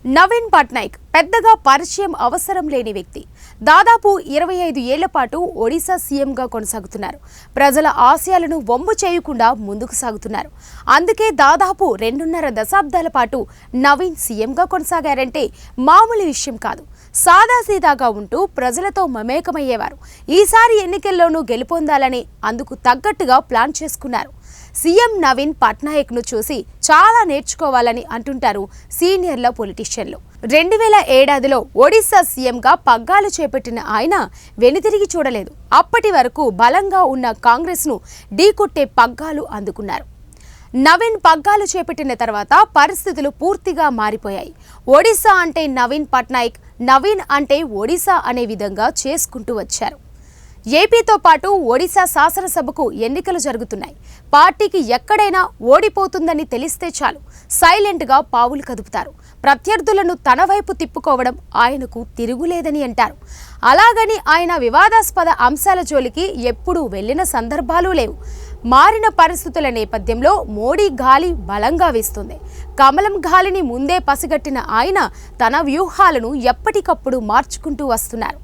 నవీన్ పట్నాయక్ పెద్దగా పరిచయం అవసరం లేని వ్యక్తి. దాదాపు 25 ఏళ్ల పాటు ఒడిశా సీఎంగా కొనసాగుతున్నారు. ప్రజల ఆశయాలను వమ్ము చేయకుండా ముందుకు సాగుతున్నారు. అందుకే దాదాపు 2.5 దశాబ్దాల పాటు నవీన్ సీఎంగా కొనసాగారంటే మామూలు విషయం కాదు. సాదాసీదాగా ఉంటూ ప్రజలతో మమేకమయ్యేవారు. ఈసారి ఎన్నికల్లోనూ గెలుపొందాలని అందుకు తగ్గట్టుగా ప్లాన్ చేసుకున్నారు. సీఎం నవీన్ పట్నాయక్ను చూసి చాలా నేర్చుకోవాలని అంటుంటారు సీనియర్ల పొలిటీషియన్లు. 2007లో ఒడిశా సీఎంగా పగ్గాలు చేపట్టిన ఆయన వెనుతిరిగి చూడలేదు. అప్పటి వరకు బలంగా ఉన్న కాంగ్రెస్ను ఢీకొట్టే పగ్గాలు అందుకున్నారు. నవీన్ పగ్గాలు చేపట్టిన తర్వాత పరిస్థితులు పూర్తిగా మారిపోయాయి. ఒడిశా అంటే నవీన్ పట్నాయక్, నవీన్ అంటే ఒడిశా అనే విధంగా చేసుకుంటూ వచ్చారు. ఏపీతో పాటు ఒడిశా శాసనసభకు ఎన్నికలు జరుగుతున్నాయి. పార్టీకి ఎక్కడైనా ఓడిపోతుందని తెలిస్తే చాలు సైలెంట్గా పావులు కదుపుతారు. ప్రత్యర్థులను తన వైపు తిప్పుకోవడం ఆయనకు తిరుగులేదని అంటారు. అలాగని ఆయన వివాదాస్పద అంశాల జోలికి ఎప్పుడూ వెళ్లిన సందర్భాలు లేవు. మారిన పరిస్థితుల నేపథ్యంలో మోడీ గాలి బలంగా వీస్తుంది. కమలం గాలిని ముందే పసిగట్టిన ఆయన తన వ్యూహాలను ఎప్పటికప్పుడు మార్చుకుంటూ వస్తున్నారు.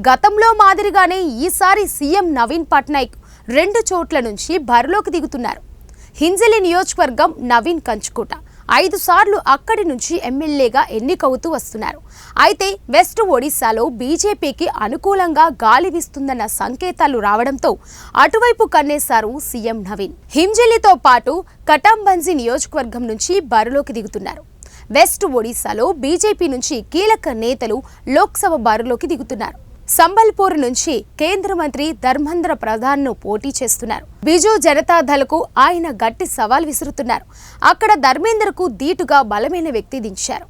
గతంలో మాదిరిగానే ఈసారి సీఎం నవీన్ పట్నాయక్ 2 చోట్ల నుంచి బరిలోకి దిగుతున్నారు. హింజలి నియోజకవర్గం నవీన్ కంచుకోట. 5 సార్లు అక్కడి నుంచి ఎమ్మెల్యేగా ఎన్నికవుతూ వస్తున్నారు. అయితే వెస్ట్ ఒడిశాలో బీజేపీకి అనుకూలంగా గాలి వీస్తుందన్న సంకేతాలు రావడంతో అటువైపు కన్నేశారు సీఎం నవీన్. హింజలితో పాటు కటంబంజీ నియోజకవర్గం నుంచి బరిలోకి దిగుతున్నారు. వెస్ట్ ఒడిశాలో బీజేపీ నుంచి కీలక నేతలు లోక్సభ బరిలోకి దిగుతున్నారు. సంబల్పూర్ నుంచి కేంద్ర మంత్రి ధర్మేంద్ర ప్రధాన్ను పోటీ చేస్తున్నారు. బిజు జనతాదళకు ఆయన గట్టి సవాల్ విసురుతున్నారు. అక్కడ ధర్మేంద్రకు దీటుగా బలమైన వ్యక్తి దించారు.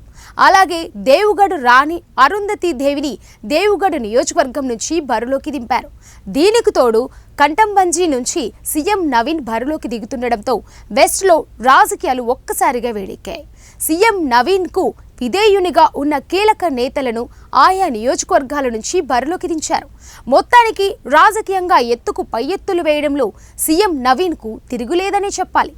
అలాగే దేవుగఢ్ రాణి అరుంధతి దేవిని దేవుగఢ్ నియోజకవర్గం నుంచి బరిలోకి దింపారు. దీనికి తోడు కంటంబంజీ నుంచి సీఎం నవీన్ బరిలోకి దిగుతుండటంతో వెస్ట్లో రాజకీయాలు ఒక్కసారిగా వేడెక్కాయి. సీఎం నవీన్కు విధేయునిగా ఉన్న కీలక నేతలను ఆయా నియోజకవర్గాల నుంచి బరిలోకి దించారు. మొత్తానికి రాజకీయంగా ఎత్తుకు పై ఎత్తులు వేయడంలో సీఎం నవీన్కు తిరుగులేదనే చెప్పాలి.